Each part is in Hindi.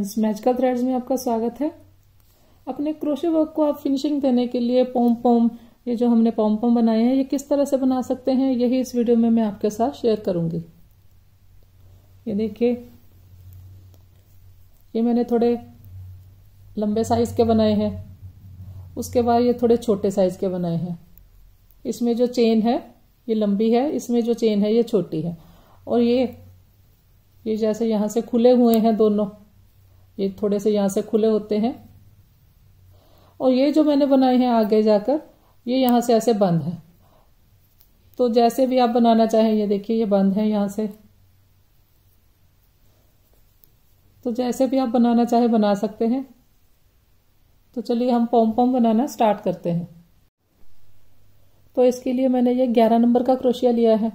फ्रेंड्स, मैजिकल थ्रेड्स में आपका स्वागत है। अपने क्रोशे वर्क को आप फिनिशिंग देने के लिए पॉम पॉम, ये जो हमने पॉम पॉम बनाए हैं, ये किस तरह से बना सकते हैं, यही इस वीडियो में मैं आपके साथ शेयर करूंगी। ये देखिए, ये मैंने थोड़े लंबे साइज के बनाए हैं, उसके बाद ये थोड़े छोटे साइज के बनाए हैं। इसमें जो चेन है ये लंबी है, इसमें जो चेन है ये छोटी है। और ये जैसे यहाँ से खुले हुए हैं दोनों, ये थोड़े से यहाँ से खुले होते हैं। और ये जो मैंने बनाए हैं आगे जाकर, ये यहाँ से ऐसे बंद है। तो जैसे भी आप बनाना चाहें, ये देखिए ये बंद है यहाँ से, तो जैसे भी आप बनाना चाहे बना सकते हैं। तो चलिए हम पॉम पॉम बनाना स्टार्ट करते हैं। तो इसके लिए मैंने ये 11 नंबर का क्रोशिया लिया है,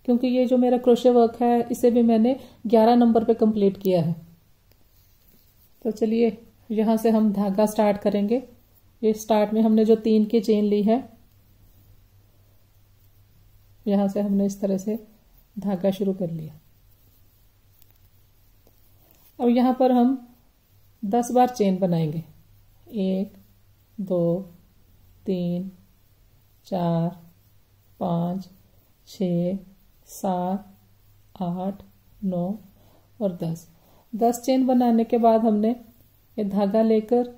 क्योंकि ये जो मेरा क्रोशे वर्क है इसे भी मैंने 11 नंबर पे कंप्लीट किया है। तो चलिए यहाँ से हम धागा स्टार्ट करेंगे। ये स्टार्ट में हमने जो 3 की चेन ली है, यहाँ से हमने इस तरह से धागा शुरू कर लिया। अब यहाँ पर हम 10 बार चेन बनाएंगे। 1 2 3 4 5 6 7 8 9 और 10 चेन बनाने के बाद हमने ये धागा लेकर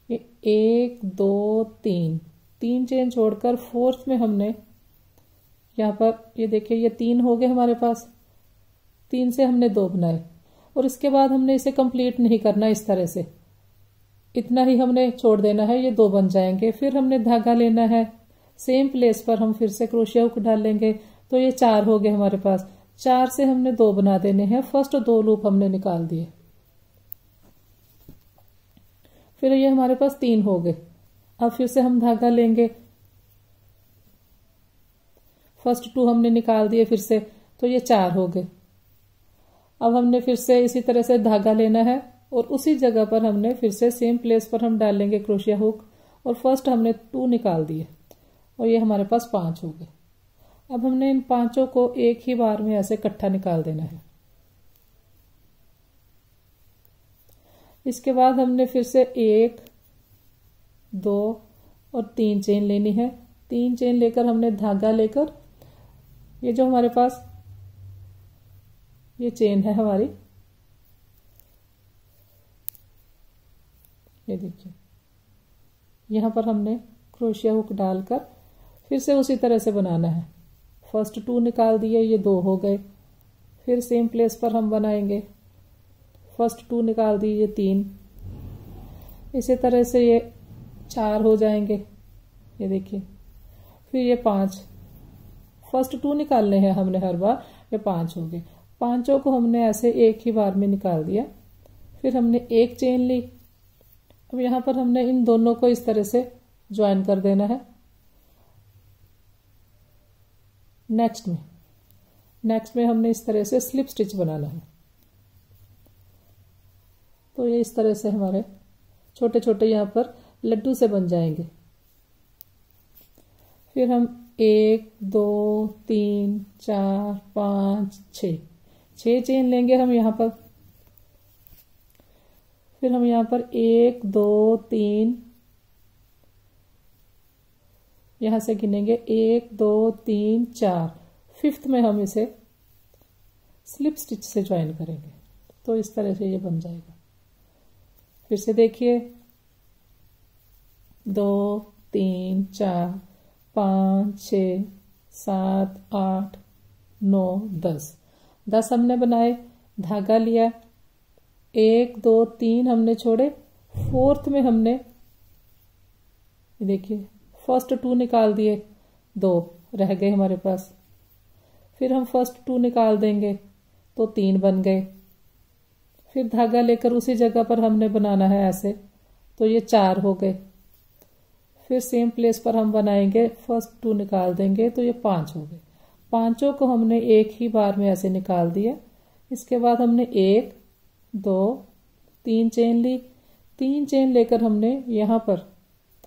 ये 1 2 3 चेन छोड़कर फोर्थ में हमने यहाँ पर, ये देखिए ये 3 हो गए हमारे पास। 3 से हमने 2 बनाए और इसके बाद हमने इसे कंप्लीट नहीं करना। इस तरह से इतना ही हमने छोड़ देना है, ये 2 बन जाएंगे। फिर हमने धागा लेना है, सेम प्लेस पर हम फिर से क्रोशिया हुक डाल लेंगे। तो ये 4 हो गए हमारे पास। 4 से हमने 2 बना देने हैं। फर्स्ट 2 लूप हमने निकाल दिए। फिर ये हमारे पास 3 हो गए। अब फिर से हम धागा लेंगे, फर्स्ट 2 हमने निकाल दिए फिर से, तो ये 4 हो गए। अब हमने फिर से इसी तरह से धागा लेना है और उसी जगह पर हमने फिर से सेम प्लेस पर हम डाल लेंगे क्रोशिया हुक। और फर्स्ट हमने 2 निकाल दिए और ये हमारे पास 5 हो गए। अब हमने इन 5 को एक ही बार में ऐसे इकट्ठा निकाल देना है। इसके बाद हमने फिर से 1 2 और 3 चेन लेनी है। 3 चेन लेकर हमने धागा लेकर, ये जो हमारे पास ये चेन है हमारी, ये देखिए यहाँ पर हमने क्रोशिया हुक डालकर फिर से उसी तरह से बनाना है। फर्स्ट 2 निकाल दिए, ये 2 हो गए। फिर सेम प्लेस पर हम बनाएंगे। फर्स्ट 2 निकाल दिए, ये 3। इसी तरह से ये 4 हो जाएंगे, ये देखिए। फिर ये 5, फर्स्ट 2 निकालने हैं हमने हर बार, ये 5 हो गए। 5 को हमने ऐसे एक ही बार में निकाल दिया। फिर हमने 1 चेन ली। अब यहाँ पर हमने इन दोनों को इस तरह से ज्वाइन कर देना है। नेक्स्ट में हमने इस तरह से स्लिप स्टिच बनाना है। तो ये इस तरह से हमारे छोटे छोटे यहाँ पर लड्डू से बन जाएंगे। फिर हम 1 2 3 4 5 6 चेन लेंगे हम यहाँ पर। फिर हम यहाँ पर 1 2 3, यहाँ से गिनेंगे 1 2 3 4। फिफ्थ में हम इसे स्लिप स्टिच से ज्वाइन करेंगे। तो इस तरह से ये बन जाएगा। फिर से देखिए 2 3 4 5 6 7 8 9 10 हमने बनाए। धागा लिया, 1 2 3 हमने छोड़े। फोर्थ में हमने, देखिए फर्स्ट 2 निकाल दिए, 2 रह गए हमारे पास। फिर हम फर्स्ट 2 निकाल देंगे तो 3 बन गए। फिर धागा लेकर उसी जगह पर हमने बनाना है ऐसे, तो ये 4 हो गए। फिर सेम प्लेस पर हम बनाएंगे, फर्स्ट 2 निकाल देंगे तो ये 5 हो गए। 5 को हमने एक ही बार में ऐसे निकाल दिया। इसके बाद हमने 1 2 3 चेन ली। 3 चेन लेकर हमने यहाँ पर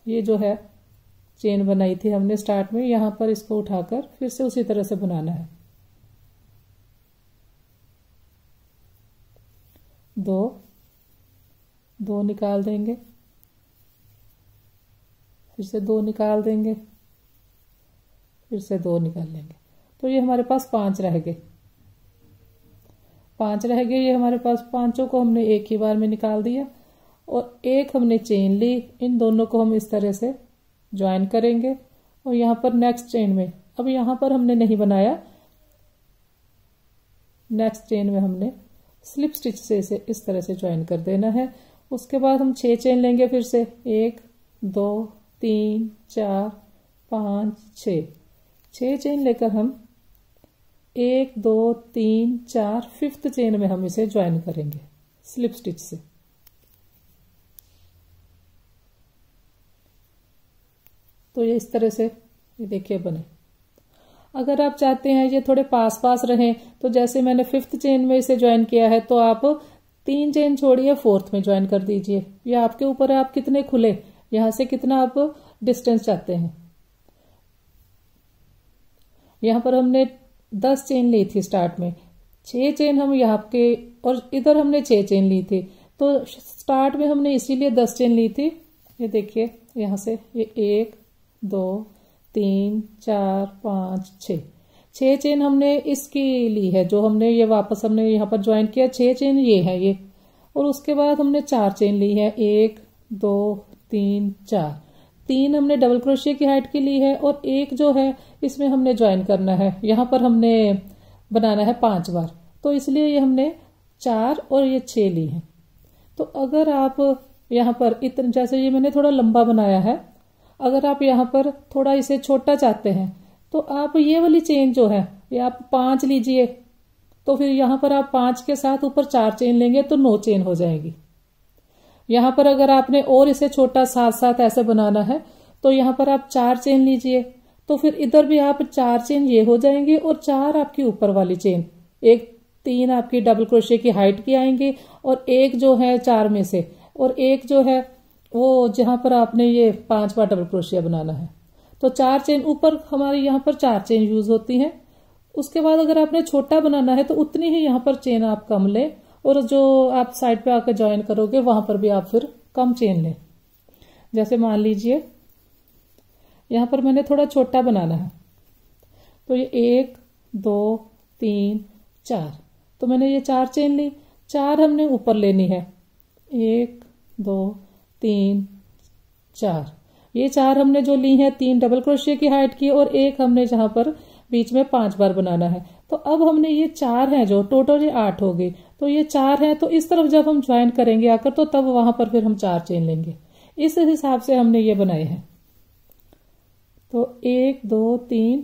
ये जो है चेन बनाई थी हमने स्टार्ट में, यहाँ पर इसको उठाकर फिर से उसी तरह से बनाना है। 2 2 निकाल देंगे, फिर से 2 निकाल देंगे, फिर से 2 निकाल लेंगे। तो ये हमारे पास 5 रह गए, 5 रह गए। ये हमारे पास पांचों को हमने एक ही बार में निकाल दिया और एक हमने चेन ली। इन दोनों को हम इस तरह से ज्वाइन करेंगे और यहाँ पर नेक्स्ट चेन में, अब यहाँ पर हमने नहीं बनाया, नेक्स्ट चेन में हमने स्लिप स्टिच से इसे इस तरह से ज्वाइन कर देना है। उसके बाद हम 6 चेन लेंगे, फिर से 1 2 3 4 5 6 चेन लेकर हम 1 2 3 4 5th चेन में हम इसे ज्वाइन करेंगे स्लिप स्टिच से। तो ये इस तरह से ये देखिए बने। अगर आप चाहते हैं ये थोड़े पास पास रहें तो जैसे मैंने 5th चेन में इसे ज्वाइन किया है तो आप 3 चेन छोड़िए 4th में ज्वाइन कर दीजिए। ये आपके ऊपर है, आप कितने खुले, यहां से कितना आप डिस्टेंस चाहते हैं। यहां पर हमने 10 चेन ली थी स्टार्ट में, 6 चेन हम यहाँ के और इधर हमने 6 चेन ली थी, तो स्टार्ट में हमने इसीलिए 10 चेन ली थी। ये देखिए यहां से ये 1 2 3 4 5 6 चेन हमने इसकी ली है, जो हमने ये वापस हमने यहाँ पर ज्वाइन किया। 6 चेन ये है ये, और उसके बाद हमने 4 चेन ली है, 1 2 3 4। 3 हमने डबल क्रोशिया की हाइट की ली है और एक जो है इसमें हमने ज्वाइन करना है। यहाँ पर हमने बनाना है 5 बार, तो इसलिए ये हमने 4 और ये 6 ली है। तो अगर आप यहाँ पर इतने, जैसे ये मैंने थोड़ा लंबा बनाया है, अगर आप यहाँ पर थोड़ा इसे छोटा चाहते हैं तो आप ये वाली चेन जो है ये आप 5 लीजिए, तो फिर यहाँ पर आप 5 के साथ ऊपर 4 चेन लेंगे तो 9 चेन हो जाएगी। यहाँ पर अगर आपने और इसे छोटा साथ साथ ऐसे बनाना है तो यहाँ पर आप 4 चेन लीजिए, तो फिर इधर भी आप 4 चेन ये हो जाएंगे और 4 आपकी ऊपर वाली चेन, एक 3 आपकी डबल क्रोशिया की हाइट की आएंगी और एक जो है 4 में से, और एक जो है वो जहां पर आपने ये 5 बार डबल क्रोशिया बनाना है। तो 4 चेन ऊपर हमारी यहाँ पर 4 चेन यूज होती हैं। उसके बाद अगर आपने छोटा बनाना है तो उतनी ही यहाँ पर चेन आप कम लें, और जो आप साइड पे आकर ज्वाइन करोगे वहां पर भी आप फिर कम चेन लें। जैसे मान लीजिए यहाँ पर मैंने थोड़ा छोटा बनाना है, तो ये 1 2 3 4, तो मैंने ये 4 चेन ली, 4 हमने ऊपर लेनी है, 1 2 3 4। ये 4 हमने जो ली है 3 डबल क्रोशिया की हाइट की और एक हमने जहां पर बीच में 5 बार बनाना है। तो अब हमने ये 4 हैं जो टोटल ये 8 हो गई, तो ये 4 हैं, तो इस तरफ जब हम ज्वाइन करेंगे आकर तो तब वहां पर फिर हम 4 चेन लेंगे। इस हिसाब से हमने ये बनाए हैं। तो 1 2 3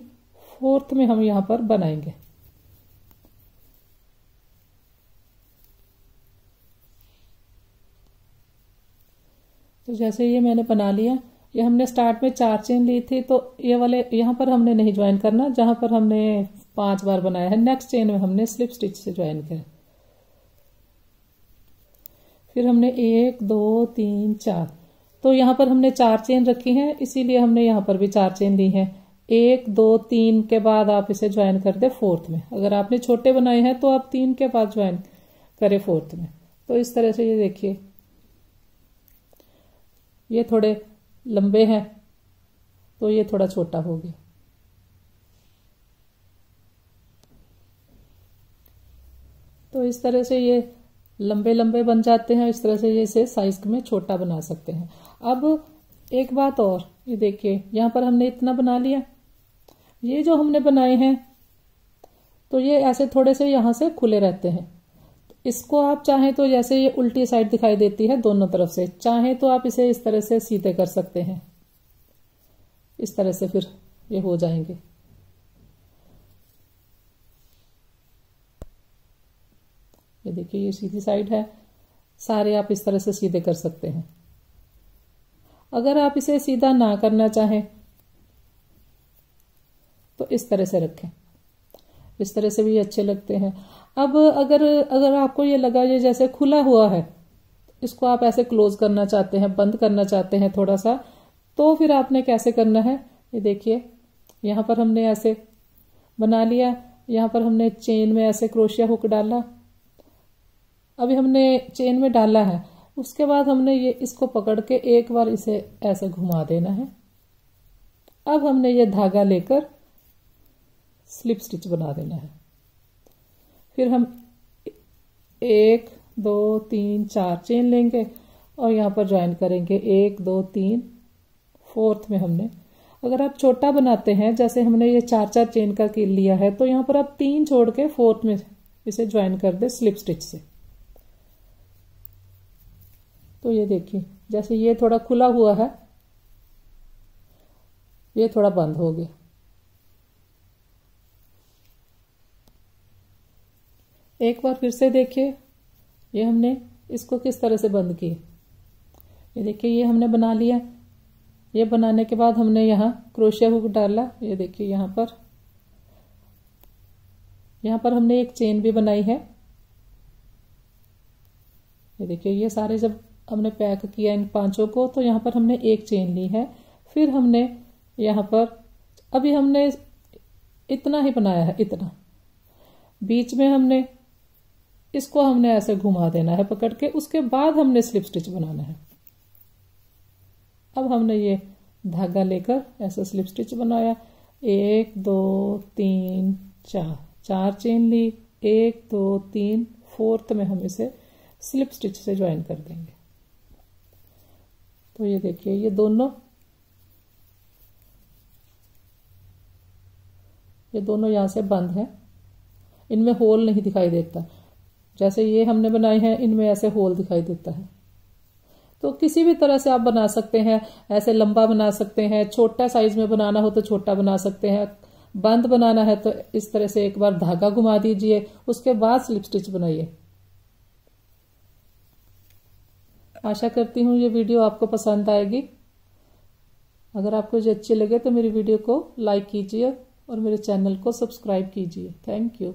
4th में हम यहां पर बनाएंगे। तो जैसे ये मैंने बना लिया, ये हमने स्टार्ट में 4 चेन ली थी, तो ये वाले यहाँ पर हमने नहीं ज्वाइन करना, जहां पर हमने 5 बार बनाया है नेक्स्ट चेन में हमने स्लिप स्टिच से ज्वाइन किया। फिर हमने 1 2 3 4, तो यहाँ पर हमने 4 चेन रखी हैं, इसीलिए हमने यहाँ पर भी 4 चेन ली हैं। 1 2 3 के बाद आप इसे ज्वाइन कर दे 4th में। अगर आपने छोटे बनाए हैं तो आप 3 के बाद ज्वाइन करें 4th में। तो इस तरह से ये देखिए ये थोड़े लंबे हैं तो ये थोड़ा छोटा हो गया। तो इस तरह से ये लंबे लंबे बन जाते हैं, इस तरह से ये इसे साइज में छोटा बना सकते हैं। अब एक बात और, ये देखिए यहाँ पर हमने इतना बना लिया, ये जो हमने बनाए हैं तो ये ऐसे थोड़े से यहाँ से खुले रहते हैं। इसको आप चाहें तो जैसे ये उल्टी साइड दिखाई देती है दोनों तरफ से, चाहें तो आप इसे इस तरह से सीधे कर सकते हैं, इस तरह से फिर ये हो जाएंगे। ये देखिए ये सीधी साइड है, सारे आप इस तरह से सीधे कर सकते हैं। अगर आप इसे सीधा ना करना चाहें तो इस तरह से रखें, इस तरह से भी अच्छे लगते हैं। अब अगर आपको ये लगा ये जैसे खुला हुआ है, इसको आप ऐसे क्लोज करना चाहते हैं, बंद करना चाहते हैं थोड़ा सा, तो फिर आपने कैसे करना है, ये देखिए यहाँ पर हमने ऐसे बना लिया, यहाँ पर हमने चेन में ऐसे क्रोशिया हुक डाला। अभी हमने चेन में डाला है, उसके बाद हमने ये इसको पकड़ के एक बार इसे ऐसे घुमा देना है। अब हमने ये धागा लेकर स्लिप स्टिच बना देना है। फिर हम 1 2 3 4 चेन लेंगे और यहाँ पर ज्वाइन करेंगे 1 2 3। फोर्थ में हमने, अगर आप छोटा बनाते हैं जैसे हमने ये 4 चेन का लिया है, तो यहाँ पर आप 3 छोड़ के फोर्थ में इसे ज्वाइन कर दे स्लिप स्टिच से। तो ये देखिए, जैसे ये थोड़ा खुला हुआ है, ये थोड़ा बंद हो गया। एक बार फिर से देखिए, ये हमने इसको किस तरह से बंद किया। ये देखिए, ये हमने बना लिया। ये बनाने के बाद हमने यहाँ क्रोशिया हुक डाला। ये देखिए, यहाँ पर हमने एक चेन भी बनाई है। ये देखिए, ये सारे जब हमने पैक किया इन 5 को, तो यहाँ पर हमने एक चेन ली है। फिर हमने यहाँ पर अभी हमने इतना ही बनाया है, इतना। बीच में हमने इसको हमने ऐसे घुमा देना है पकड़ के, उसके बाद हमने स्लिप स्टिच बनाना है। अब हमने ये धागा लेकर ऐसे स्लिप स्टिच बनाया। 1 2 3 4 चेन ली, 1 2 3। फोर्थ में हम इसे स्लिप स्टिच से ज्वाइन कर देंगे। तो ये देखिए, ये दोनों यहां से बंद है, इनमें होल नहीं दिखाई देता। जैसे ये हमने बनाए हैं, इनमें ऐसे होल दिखाई देता है। तो किसी भी तरह से आप बना सकते हैं। ऐसे लंबा बना सकते हैं, छोटा साइज में बनाना हो तो छोटा बना सकते हैं, बंद बनाना है तो इस तरह से एक बार धागा घुमा दीजिए, उसके बाद स्लिप स्टिच बनाइए। आशा करती हूँ ये वीडियो आपको पसंद आएगी। अगर आपको ये अच्छी लगे तो मेरी वीडियो को लाइक कीजिए और मेरे चैनल को सब्सक्राइब कीजिए। Thank you.